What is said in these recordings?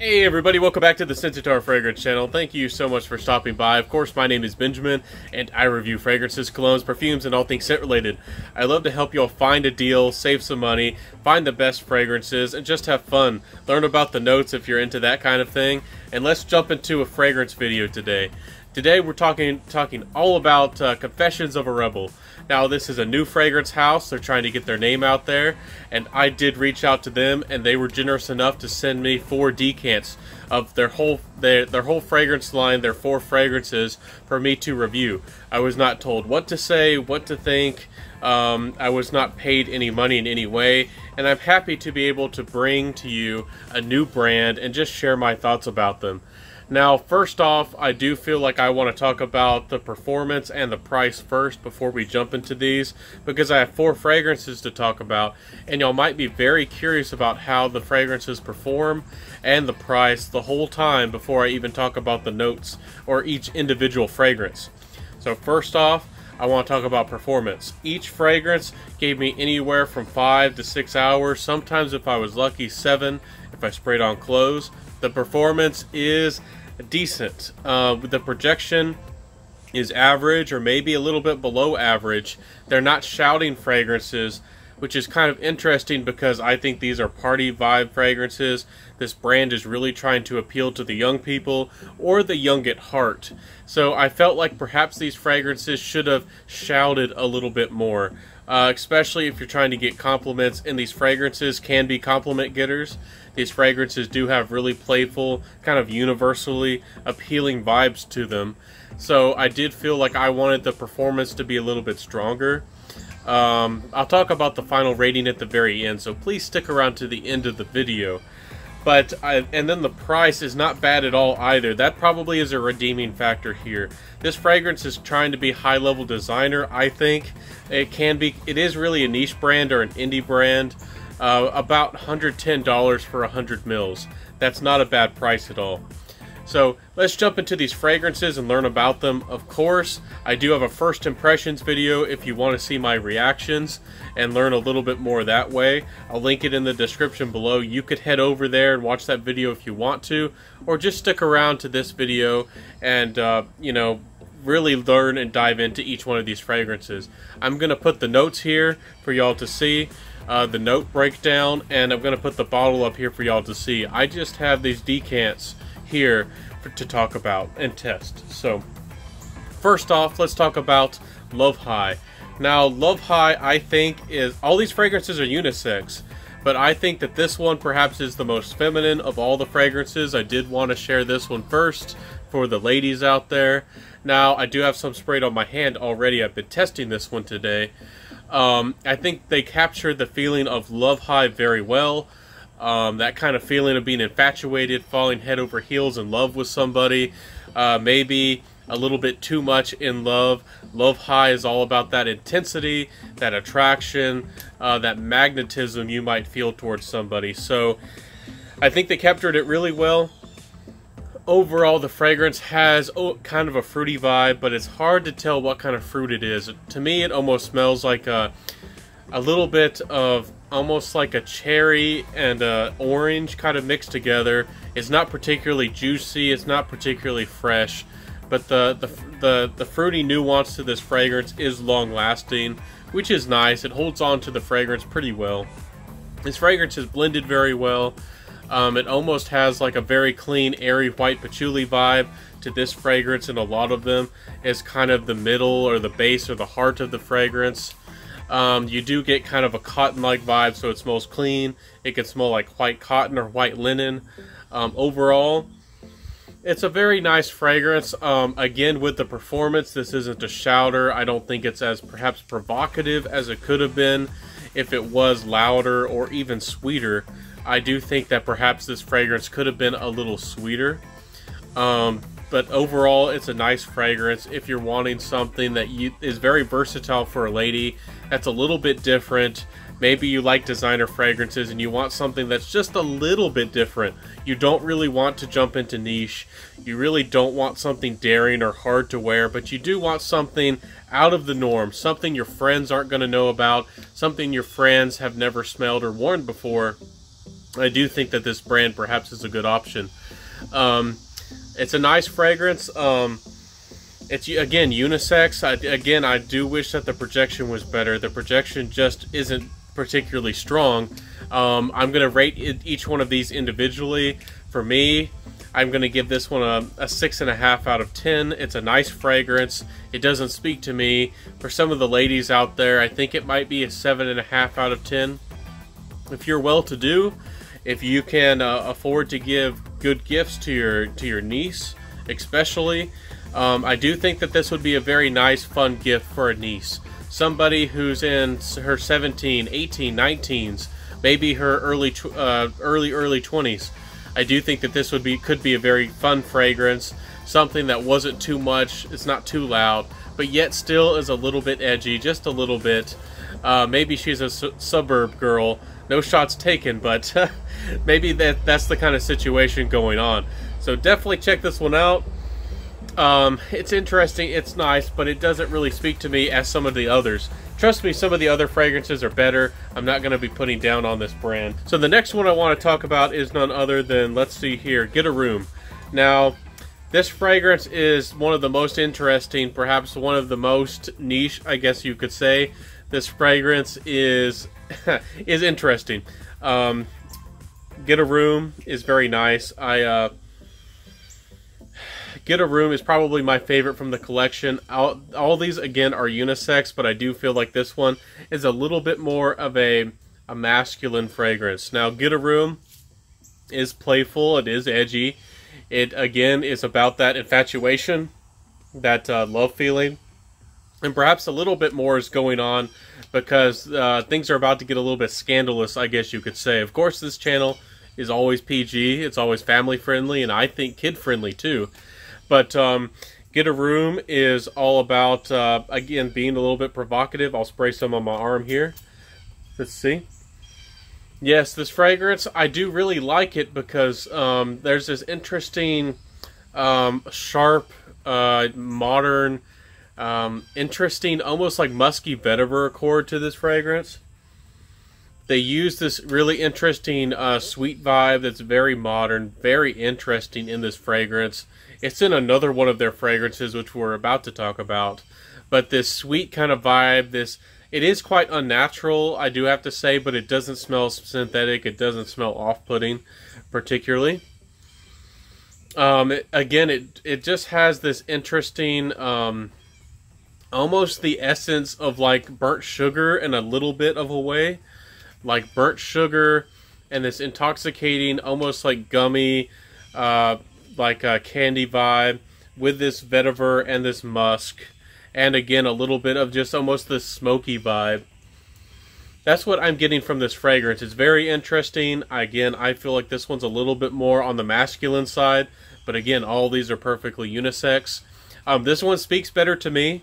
Hey everybody, welcome back to the Sensitar Fragrance channel. Thank you so much for stopping by. Of course, my name is Benjamin, and I review fragrances, colognes, perfumes, and all things scent related. I love to help you all find a deal, save some money, find the best fragrances, and just have fun. Learn about the notes if you're into that kind of thing. And let's jump into a fragrance video today. Today we're talking all about Confessions of a Rebel. Now this is a new fragrance house. They're trying to get their name out there, and I did reach out to them, and they were generous enough to send me 4 decants of their whole fragrance line, their 4 fragrances, for me to review. I was not told what to say, what to think. I was not paid any money in any way, and I'm happy to be able to bring to you a new brand and just share my thoughts about them. Now, first off, I do feel like I want to talk about the performance and the price first before we jump into these, because I have 4 fragrances to talk about, and y'all might be very curious about how the fragrances perform and the price the whole time before I even talk about the notes or each individual fragrance. So first off, I want to talk about performance. Each fragrance gave me anywhere from 5 to 6 hours, sometimes if I was lucky 7 if I sprayed on clothes. The performance is decent. The projection is average or maybe a little bit below average. They're not shouting fragrances, which is kind of interesting because I think these are party vibe fragrances. This brand is really trying to appeal to the young people or the young at heart. So I felt like perhaps these fragrances should have shouted a little bit more. Especially if you're trying to get compliments, and these fragrances can be compliment getters. These fragrances do have really playful, kind of universally appealing vibes to them. So I did feel like I wanted the performance to be a little bit stronger. I'll talk about the final rating at the very end, so please stick around to the end of the video. And then the price is not bad at all either. That probably is a redeeming factor here. This fragrance is trying to be high-level designer, I think. It is really a niche brand or an indie brand. About $110 for 100 mils. That's not a bad price at all. So let's jump into these fragrances and learn about them. Of course, I do have a first impressions video if you want to see my reactions and learn a little bit more that way. I'll link it in the description below. You could head over there and watch that video if you want to, or just stick around to this video and you know, really learn and dive into each one of these fragrances. I'm going to put the notes here for y'all to see. The note breakdown, and I'm going to put the bottle up here for y'all to see. I just have these decants here to talk about and test. So first off, let's talk about Love High. Now Love High, I think, is, all these fragrances are unisex, but I think that this one perhaps is the most feminine of all the fragrances. I did want to share this one first for the ladies out there. Now I do have some sprayed on my hand already. I've been testing this one today. I think they capture the feeling of Love High very well. That kind of feeling of being infatuated, falling head over heels in love with somebody, maybe a little bit too much in love. Love High is all about that intensity, that attraction, that magnetism you might feel towards somebody. So I think they captured it really well. Overall, the fragrance has kind of a fruity vibe, but it's hard to tell what kind of fruit it is. To me, it almost smells like a little bit of almost like a cherry and a orange kind of mixed together. It's not particularly juicy, it's not particularly fresh, but the fruity nuance to this fragrance is long lasting, which is nice. It holds on to the fragrance pretty well. This fragrance is blended very well. It almost has like a very clean, airy white patchouli vibe to this fragrance, and a lot of them is kind of the middle or the base or the heart of the fragrance. You do get kind of a cotton-like vibe, so it smells clean. It can smell like white cotton or white linen. Overall, it's a very nice fragrance. Again, with the performance, this isn't a shouter. I don't think it's as perhaps provocative as it could have been if it was louder or even sweeter. I do think that perhaps this fragrance could have been a little sweeter. But overall, it's a nice fragrance if you're wanting something that is very versatile for a lady, that's a little bit different. Maybe you like designer fragrances and you want something that's just a little bit different. You don't really want to jump into niche. You really don't want something daring or hard to wear, but you do want something out of the norm, something your friends aren't going to know about, something your friends have never smelled or worn before. I do think that this brand perhaps is a good option. It's a nice fragrance. It's, again, unisex. I do wish that the projection was better. The projection just isn't particularly strong. I'm going to rate each one of these individually. For me, I'm going to give this one a 6.5 out of 10. It's a nice fragrance. It doesn't speak to me. For some of the ladies out there, I think it might be a 7.5 out of 10. If you're well-to-do, if you can afford to give good gifts to your niece, especially, I do think that this would be a very nice, fun gift for a niece. Somebody who's in her 17, 18, 19s, maybe her early 20s. I do think that this could be a very fun fragrance, something that wasn't too much, it's not too loud, but yet still is a little bit edgy, just a little bit. Maybe she's a suburb girl. No shots taken, but maybe that's the kind of situation going on. So definitely check this one out. It's interesting, it's nice, but it doesn't really speak to me as some of the others. Trust me, some of the other fragrances are better. I'm not going to be putting down on this brand. So the next one I want to talk about is none other than, let's see here, Get a Room. Now, this fragrance is one of the most interesting, perhaps one of the most niche, I guess you could say. This fragrance is is interesting. Get a Room is very nice. Get a Room is probably my favorite from the collection. All these, again, are unisex, but I do feel like this one is a little bit more of a masculine fragrance. Now, Get a Room is playful. It is edgy. It, again, is about that infatuation, that love feeling. And perhaps a little bit more is going on because things are about to get a little bit scandalous, I guess you could say. Of course, this channel is always PG. It's always family-friendly, and I think kid-friendly, too. But Get a Room is all about, again, being a little bit provocative. I'll spray some on my arm here. Let's see. Yes, this fragrance, I do really like it because there's this interesting, sharp, modern, interesting, almost like musky vetiver accord to this fragrance. They use this really interesting sweet vibe that's very modern, very interesting in this fragrance. It's in another one of their fragrances, which we're about to talk about. But this sweet kind of vibe, it is quite unnatural, I do have to say, but it doesn't smell synthetic. It doesn't smell off-putting, particularly. It just has this interesting, almost the essence of like burnt sugar in a little bit of a way. Like burnt sugar and this intoxicating, almost like gummy, like a candy vibe with this vetiver and this musk. And again, a little bit of just almost this smoky vibe. That's what I'm getting from this fragrance. It's very interesting. Again, I feel like this one's a little bit more on the masculine side. But again, all these are perfectly unisex. This one speaks better to me.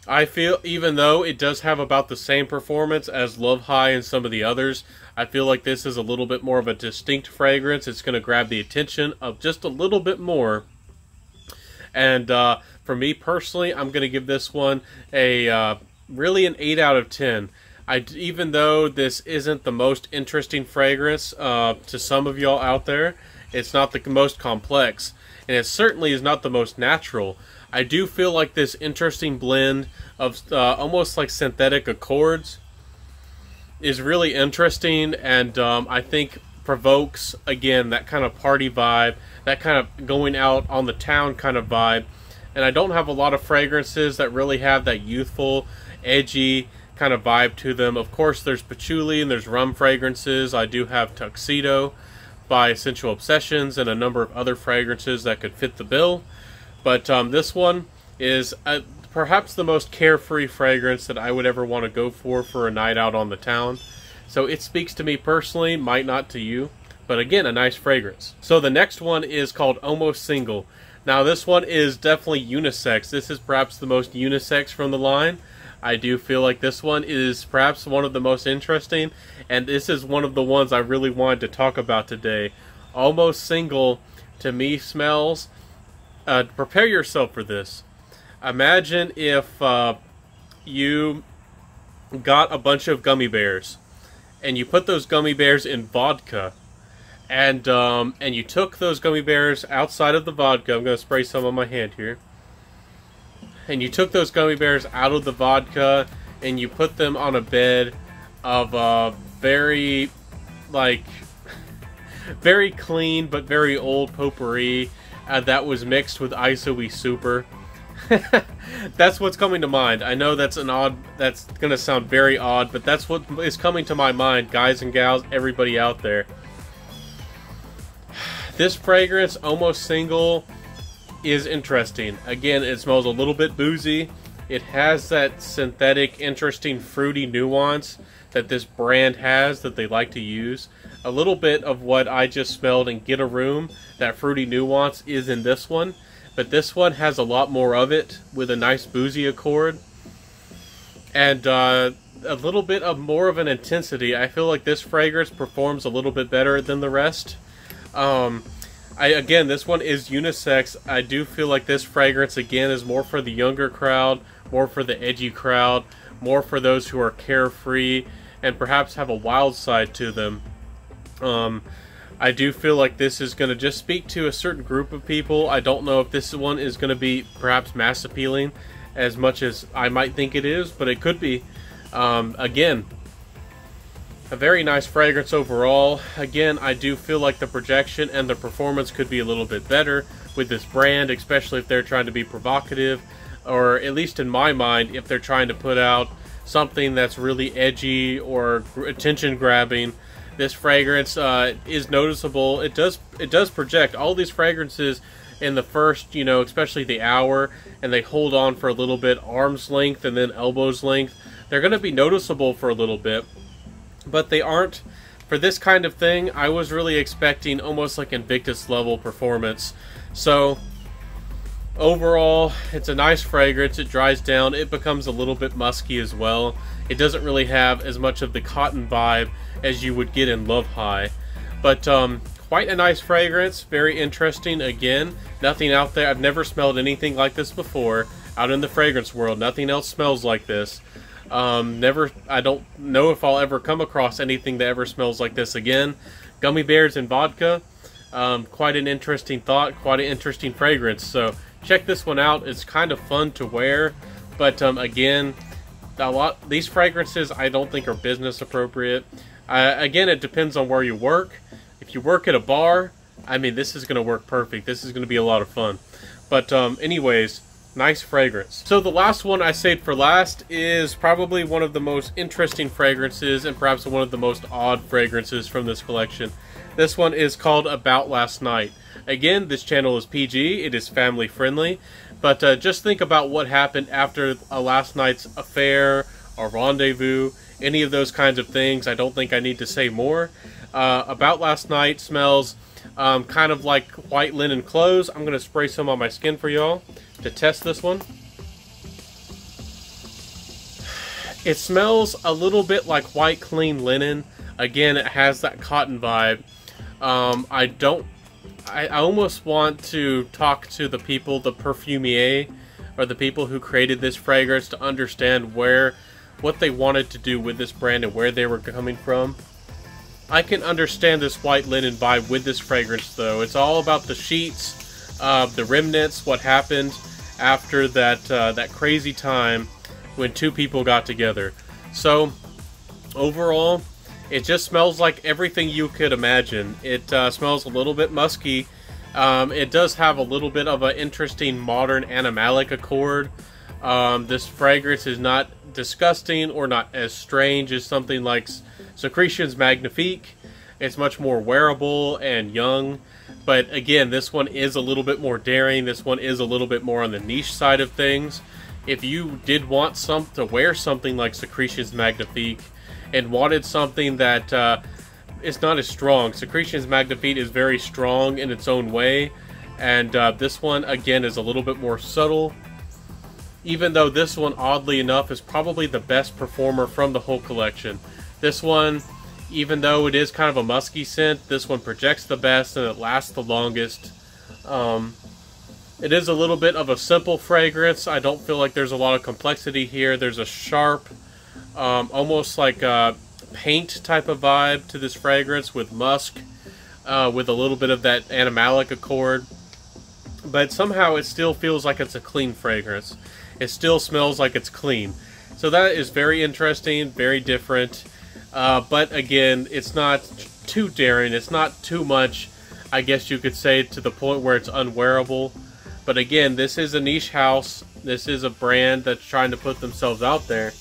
I feel, even though it does have about the same performance as Love High and some of the others, I feel like this is a little bit more of a distinct fragrance. It's going to grab the attention of just a little bit more. And for me personally, I'm going to give this one a really an 8 out of 10. Even though this isn't the most interesting fragrance to some of y'all out there, it's not the most complex, and it certainly is not the most natural. I do feel like this interesting blend of almost like synthetic accords is really interesting, and I think provokes, again, that kind of party vibe, that kind of going out on the town kind of vibe. And I don't have a lot of fragrances that really have that youthful, edgy kind of vibe to them. Of course, there's patchouli and there's rum fragrances. I do have Tuxedo by Sensual Obsessions and a number of other fragrances that could fit the bill. But this one is perhaps the most carefree fragrance that I would ever want to go for a night out on the town. So it speaks to me personally, might not to you, but again, a nice fragrance. So the next one is called Almost Single. Now this one is definitely unisex. This is perhaps the most unisex from the line. I do feel like this one is perhaps one of the most interesting, and this is one of the ones I really wanted to talk about today. Almost Single, to me, smells... prepare yourself for this. Imagine if you got a bunch of gummy bears and you put those gummy bears in vodka, and you took those gummy bears outside of the vodka. I'm going to spray some on my hand here. And you took those gummy bears out of the vodka, and you put them on a bed of very, like, very clean but very old potpourri that was mixed with ISOE Super. That's what's coming to mind. I know that's that's going to sound very odd, but that's what is coming to my mind, guys and gals, everybody out there. This fragrance, Almost Single, is interesting. Again, it smells a little bit boozy. It has that synthetic, interesting, fruity nuance that this brand has that they like to use. A little bit of what I just smelled in Get a Room, that fruity nuance, is in this one. But this one has a lot more of it with a nice boozy accord. And a little bit of more of an intensity. I feel like this fragrance performs a little bit better than the rest. Again, this one is unisex. I do feel like this fragrance, again, is more for the younger crowd, more for the edgy crowd, more for those who are carefree and perhaps have a wild side to them. I do feel like this is going to just speak to a certain group of people. I don't know if this one is going to be perhaps mass appealing as much as I might think it is, but it could be. Again, a very nice fragrance overall. Again, I do feel like the projection and the performance could be a little bit better with this brand, especially if they're trying to be provocative, or at least in my mind, if they're trying to put out something that's really edgy or attention-grabbing. This fragrance is noticeable. It does project. All these fragrances in the first, especially the hour, and they hold on for a little bit, arm's length and then elbow's length. They're going to be noticeable for a little bit, but they aren't. For this kind of thing, I was really expecting almost like Invictus level performance. So overall, it's a nice fragrance. It dries down. It becomes a little bit musky as well. It doesn't really have as much of the cotton vibe as you would get in Love High. But quite a nice fragrance. Very interesting. Again, nothing out there. I've never smelled anything like this before out in the fragrance world. Nothing else smells like this. I don't know if I'll ever come across anything that ever smells like this again. Gummy bears and vodka. Quite an interesting thought. Quite an interesting fragrance. So check this one out. It's kind of fun to wear. But again, these fragrances I don't think are business appropriate. Again, it depends on where you work. If you work at a bar, I mean, this is going to work perfect. This is going to be a lot of fun. But anyways, nice fragrance. So the last one I saved for last is probably one of the most interesting fragrances and perhaps one of the most odd fragrances from this collection. This one is called About Last Night. Again, this channel is PG. It is family friendly. But just think about what happened after a last night's affair or rendezvous, any of those kinds of things. I don't think I need to say more. About Last Night smells kind of like white linen clothes. I'm going to spray some on my skin for y'all to test this one. It smells a little bit like white clean linen. Again, it has that cotton vibe. I almost want to talk to the people, the perfumier, or the people who created this fragrance to understand what they wanted to do with this brand and where they were coming from. I can understand this white linen vibe with this fragrance, though. It's all about the sheets, the remnants, what happened after that crazy time when two people got together. So, overall, it just smells like everything you could imagine. It smells a little bit musky. It does have a little bit of an interesting modern animalic accord. This fragrance is not disgusting or not as strange as something like Secretions Magnifique. It's much more wearable and young. But again, this one is a little bit more daring. This one is a little bit more on the niche side of things. If you did want to wear something like Secretions Magnifique and wanted something that is not as strong, Secretions Magnifique is very strong in its own way, and this one again is a little bit more subtle, even though this one, oddly enough, is probably the best performer from the whole collection. This one, even though it is kind of a musky scent, this one projects the best and it lasts the longest. It is a little bit of a simple fragrance. I don't feel like there's a lot of complexity here. There's a sharp, almost like paint type of vibe to this fragrance with musk, with a little bit of that animalic accord. But somehow it still feels like it's a clean fragrance. It still smells like it's clean. So that is very interesting, very different. But again, it's not too daring. It's not too much, I guess you could say, to the point where it's unwearable. But again, this is a niche house. This is a brand that's trying to put themselves out there.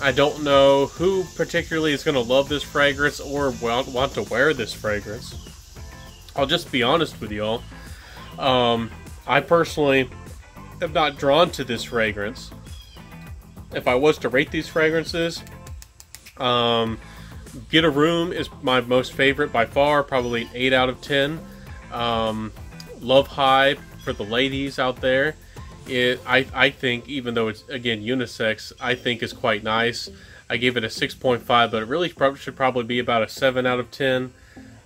I don't know who particularly is going to love this fragrance or want to wear this fragrance. I'll just be honest with y'all. I personally am not drawn to this fragrance. If I was to rate these fragrances, Get a Room is my most favorite by far, probably an 8 out of 10. Love High, for the ladies out there, I think, even though it's, again, unisex, I think is quite nice. I gave it a 6.5, but it really should probably be about a 7 out of 10.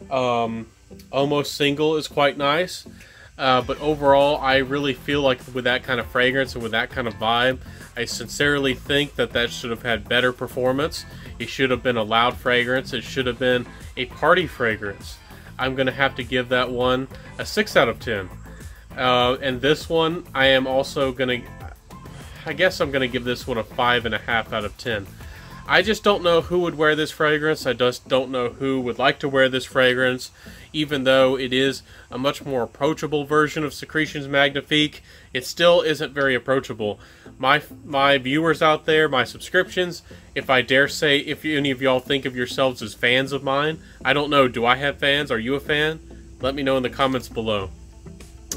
Almost Single is quite nice. But overall, I really feel like with that kind of fragrance and with that kind of vibe, I sincerely think that that should have had better performance. It should have been a loud fragrance. It should have been a party fragrance. I'm going to have to give that one a 6 out of 10. And this one, I am also going to, I guess I'm going to give this one a 5.5 out of 10. I just don't know who would wear this fragrance. I just don't know who would like to wear this fragrance. Even though it is a much more approachable version of Secretions Magnifique, it still isn't very approachable. My viewers out there, my subscriptions, if I dare say, if any of y'all think of yourselves as fans of mine, I don't know, do I have fans? Are you a fan? Let me know in the comments below.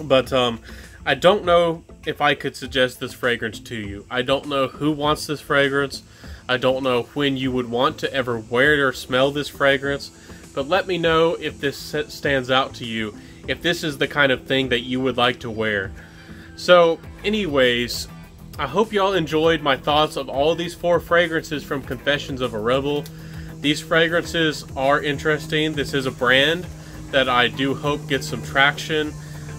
But I don't know if I could suggest this fragrance to you. I don't know who wants this fragrance. I don't know when you would want to ever wear or smell this fragrance. But let me know if this stands out to you, if this is the kind of thing that you would like to wear. So, anyways, I hope y'all enjoyed my thoughts of all these 4 fragrances from Confessions of a Rebel. These fragrances are interesting. This is a brand that I do hope gets some traction.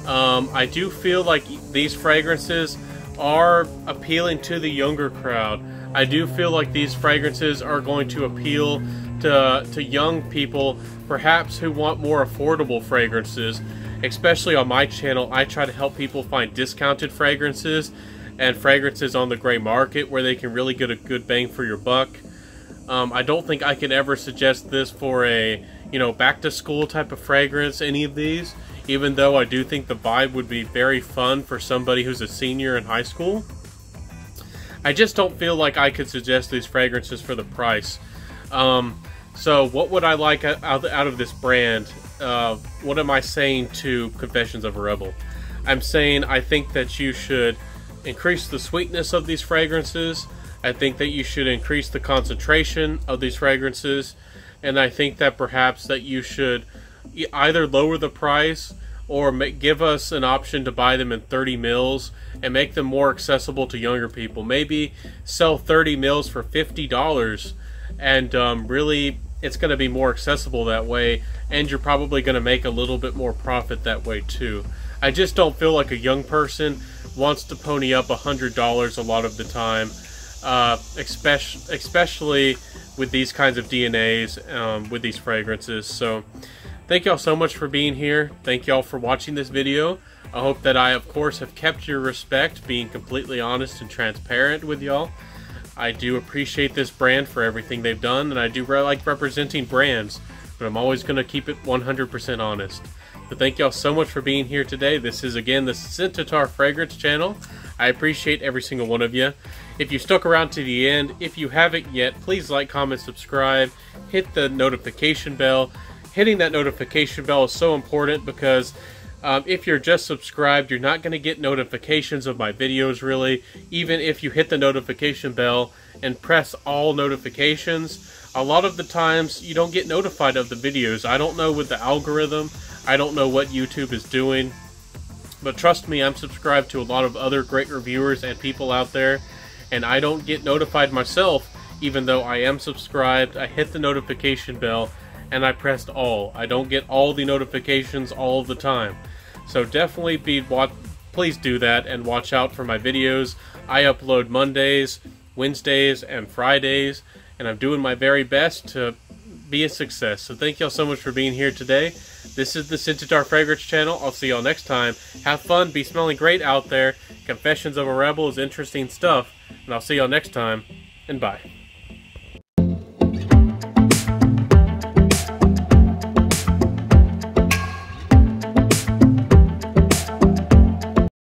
I do feel like these fragrances are appealing to the younger crowd. I do feel like these fragrances are going to appeal to young people, perhaps who want more affordable fragrances. Especially on my channel, I try to help people find discounted fragrances and fragrances on the gray market where they can really get a good bang for your buck. I don't think I can ever suggest this for a, back to school type of fragrance, any of these, even though I do think the vibe would be very fun for somebody who's a senior in high school. I just don't feel like I could suggest these fragrances for the price. So what would I like out of this brand? What am I saying to Confessions of a Rebel? I'm saying I think that you should increase the sweetness of these fragrances. I think that you should increase the concentration of these fragrances. And I think that perhaps that you should either lower the price or give us an option to buy them in 30 mils and make them more accessible to younger people. Maybe sell 30 mils for $50 and really it's going to be more accessible that way, and you're probably going to make a little bit more profit that way too. I just don't feel like a young person wants to pony up $100 a lot of the time, especially with these kinds of DNAs, with these fragrances. So thank y'all so much for being here. Thank y'all for watching this video. I hope that I, of course, have kept your respect, being completely honest and transparent with y'all. I do appreciate this brand for everything they've done, and I do like representing brands, but I'm always going to keep it 100% honest. So thank y'all so much for being here today. This is, again, the Scentatar Fragrance channel. I appreciate every single one of you. If you stuck around to the end, if you haven't yet, please like, comment, subscribe, hit the notification bell. Hitting that notification bell is so important because if you're just subscribed, you're not going to get notifications of my videos, really. Even if you hit the notification bell and press all notifications, a lot of the times you don't get notified of the videos. I don't know with the algorithm. I don't know what YouTube is doing. But trust me, I'm subscribed to a lot of other great reviewers and people out there, and I don't get notified myself, even though I am subscribed. I hit the notification bell and I pressed all. I don't get all the notifications all the time. So definitely please do that and watch out for my videos. I upload Mondays, Wednesdays, and Fridays, and I'm doing my very best to be a success. So thank y'all so much for being here today. This is the Centaur Fragrance Channel. I'll see y'all next time. Have fun, be smelling great out there. Confessions of a Rebel is interesting stuff, and I'll see y'all next time, and bye.